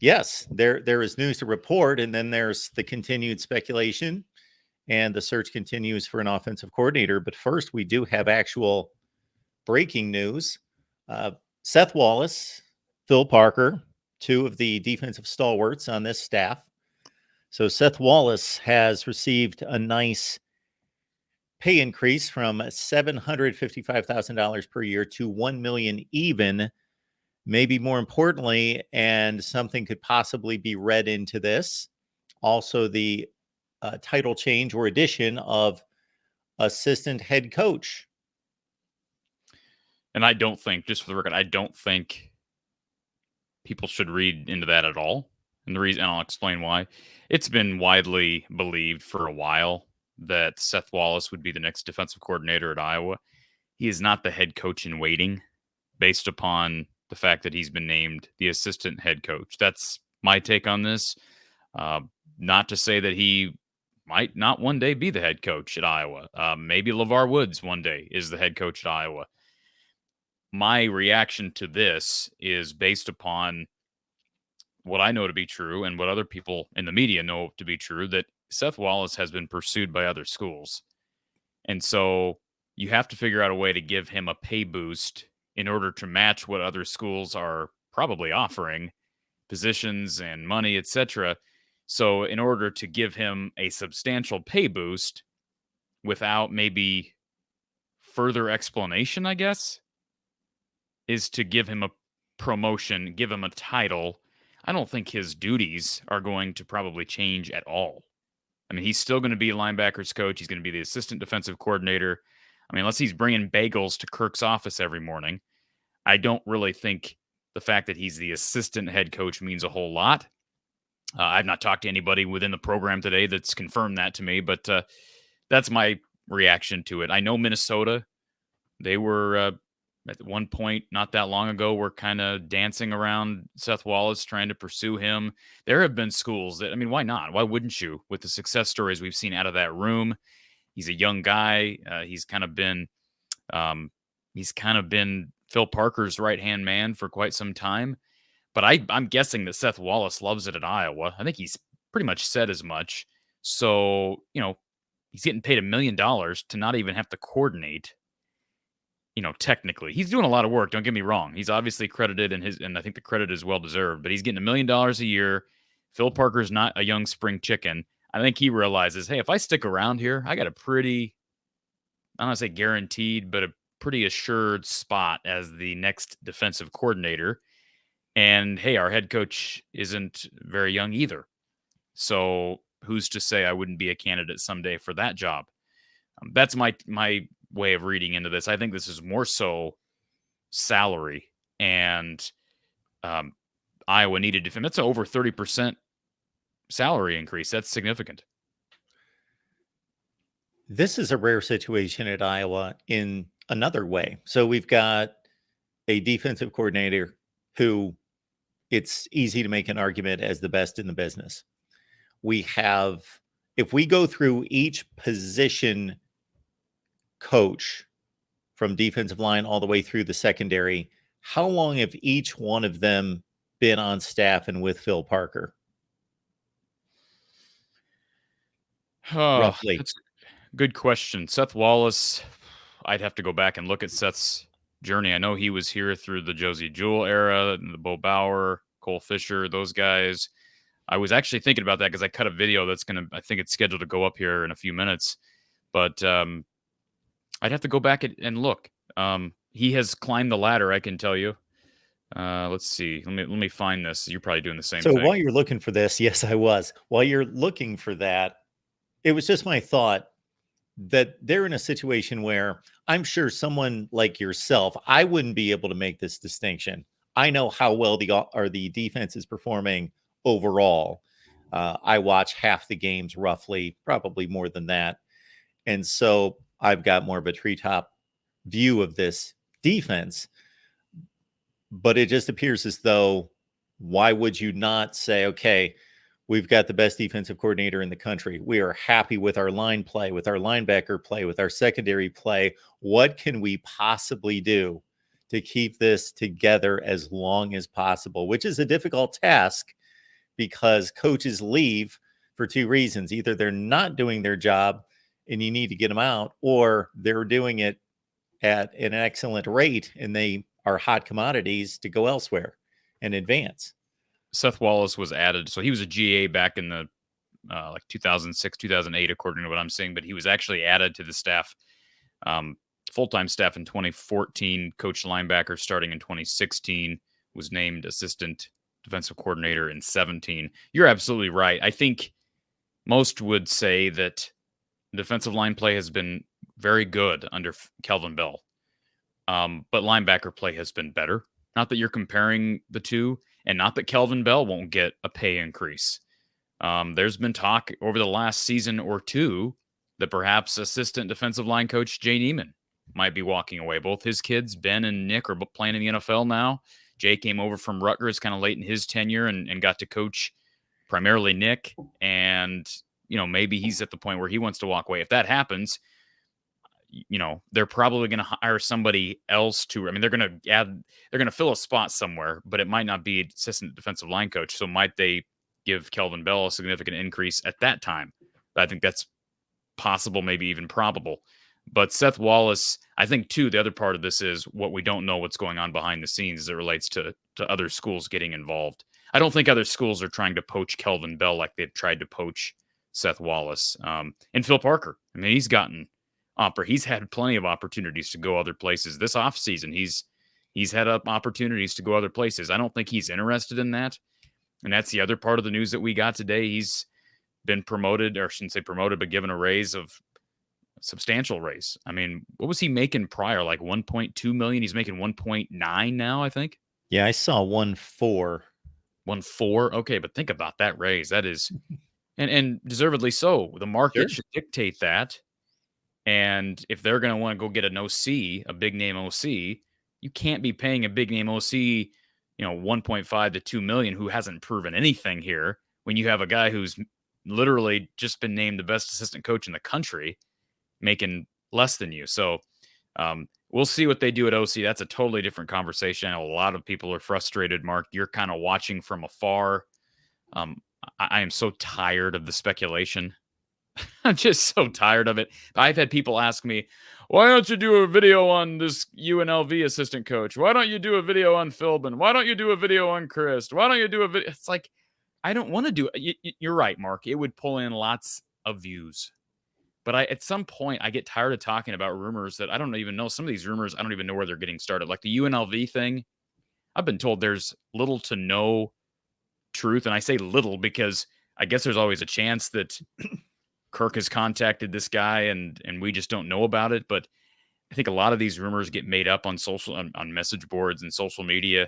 Yes, there is news to report, and then there's the continued speculation, and the search continues for an offensive coordinator. But first, we do have actual breaking news. Uh, Seth Wallace, Phil Parker, two of the defensive stalwarts on this staff. So Seth Wallace has received a nice pay increase from $755,000 per year to $1 million even. Maybe more importantly, and something could possibly be read into this, also the title change or addition of assistant head coach. And I don't think, just for the record, I don't think people should read into that at all. And the reason, and I'll explain why. It's been widely believed for a while that Seth Wallace would be the next defensive coordinator at Iowa. He is not the head coach in waiting, based upon the fact that he's been named the assistant head coach. That's my take on this. Not to say that he might not one day be the head coach at Iowa. Maybe LeVar Woods one day is the head coach at Iowa. My reaction to this is based upon what I know to be true and what other people in the media know to be true, that Seth Wallace has been pursued by other schools. And so you have to figure out a way to give him a pay boost in order to match what other schools are probably offering, positions and money, etc. So in order to give him a substantial pay boost without maybe further explanation, I guess, is to give him a promotion, give him a title. I don't think his duties are going to probably change at all. I mean, he's still going to be a linebackers coach. He's going to be the assistant defensive coordinator. I mean, unless he's bringing bagels to Kirk's office every morning, I don't really think the fact that he's the assistant head coach means a whole lot. I've not talked to anybody within the program today that's confirmed that to me, but that's my reaction to it. I know Minnesota, they were at one point not that long ago were kind of dancing around Seth Wallace, trying to pursue him. There have been schools that, I mean, why not? Why wouldn't you? With the success stories we've seen out of that room, he's a young guy. He's kind of been Phil Parker's right-hand man for quite some time. But I'm guessing that Seth Wallace loves it at Iowa. I think he's pretty much said as much. So, he's getting paid $1 million to not even have to coordinate. Technically, he's doing a lot of work. Don't get me wrong. He's obviously credited, and I think the credit is well deserved. But he's getting $1 million a year. Phil Parker's not a young spring chicken. I think he realizes, hey, if I stick around here, I got a pretty, I don't want to say guaranteed, but a pretty assured spot as the next defensive coordinator. And hey, our head coach isn't very young either. So who's to say I wouldn't be a candidate someday for that job? That's my way of reading into this. I think this is more so salary, and Iowa needed to. That's over 30% salary increase. That's significant. This is a rare situation at Iowa in another way. So we've got a defensive coordinator who it's easy to make an argument as the best in the business. We have, if we go through each position coach from defensive line all the way through the secondary, how long have each one of them been on staff and with Phil Parker? Roughly. That's a good question. Seth Wallace, I'd have to go back and look at Seth's journey. I know he was here through the Josie Jewell era, the Bo Bauer, Cole Fisher, those guys. I was actually thinking about that because I cut a video that's I think it's scheduled to go up here in a few minutes. But I'd have to go back and look. He has climbed the ladder, I can tell you. Let's see. Let me find this. You're probably doing the same thing. So while you're looking for this, yes, I was. While you're looking for that, it was just my thought that they're in a situation where I'm sure someone like yourself, I wouldn't be able to make this distinction. I know how well the defense is performing overall. I watch half the games roughly, probably more than that. And so I've got more of a treetop view of this defense. But it just appears as though, why would you not say, okay, we've got the best defensive coordinator in the country. We are happy with our line play, with our linebacker play, with our secondary play. What can we possibly do to keep this together as long as possible, which is a difficult task because coaches leave for two reasons. Either they're not doing their job and you need to get them out, or they're doing it at an excellent rate and they are hot commodities to go elsewhere and advance. Seth Wallace was added. So he was a GA back in the like 2006, 2008, according to what I'm seeing, but he was actually added to the staff, full-time staff in 2014, coach linebacker starting in 2016, was named assistant defensive coordinator in 17. You're absolutely right. I think most would say that defensive line play has been very good under Kelvin Bell. But linebacker play has been better. Not that you're comparing the two, and not that Kelvin Bell won't get a pay increase. There's been talk over the last season or two that perhaps assistant defensive line coach Jay Neiman might be walking away. Both his kids, Ben and Nick, are playing in the NFL now. Jay came over from Rutgers kind of late in his tenure and got to coach primarily Nick. And, maybe he's at the point where he wants to walk away. If that happens, they're probably going to hire somebody else they're going to fill a spot somewhere, but it might not be assistant defensive line coach. So might they give Kelvin Bell a significant increase at that time? I think that's possible, maybe even probable. But Seth Wallace, I think, too, the other part of this is what we don't know what's going on behind the scenes as it relates to other schools getting involved. I don't think other schools are trying to poach Kelvin Bell like they've tried to poach Seth Wallace. And Phil Parker, he's had plenty of opportunities to go other places this offseason. He's had opportunities to go other places. I don't think he's interested in that. And that's the other part of the news that we got today. He's been promoted, or I shouldn't say promoted, but given a substantial raise. What was he making prior? Like 1.2 million. He's making 1.9 now, I think. Yeah, I saw 1.4. 1.4. Okay, but think about that raise. That is, and deservedly so. The market should dictate that. And if they're going to want to go get an OC, a big name OC, you can't be paying a big name OC, 1.5 to 2 million, who hasn't proven anything here, when you have a guy who's literally just been named the best assistant coach in the country making less than you. So we'll see what they do at OC. That's a totally different conversation. I know a lot of people are frustrated, Mark. You're kind of watching from afar. I am so tired of the speculation. I'm just so tired of it. I've had people ask me, why don't you do a video on this UNLV assistant coach? Why don't you do a video on Philbin? Why don't you do a video on Chris? Why don't you do a video? It's like, I don't want to do it. You're right, Mark. It would pull in lots of views. But at some point, I get tired of talking about rumors that I don't even know. Some of these rumors, I don't even know where they're getting started. Like the UNLV thing, I've been told there's little to no truth. And I say little because I guess there's always a chance that Kirk has contacted this guy and we just don't know about it. But I think a lot of these rumors get made up on message boards and social media.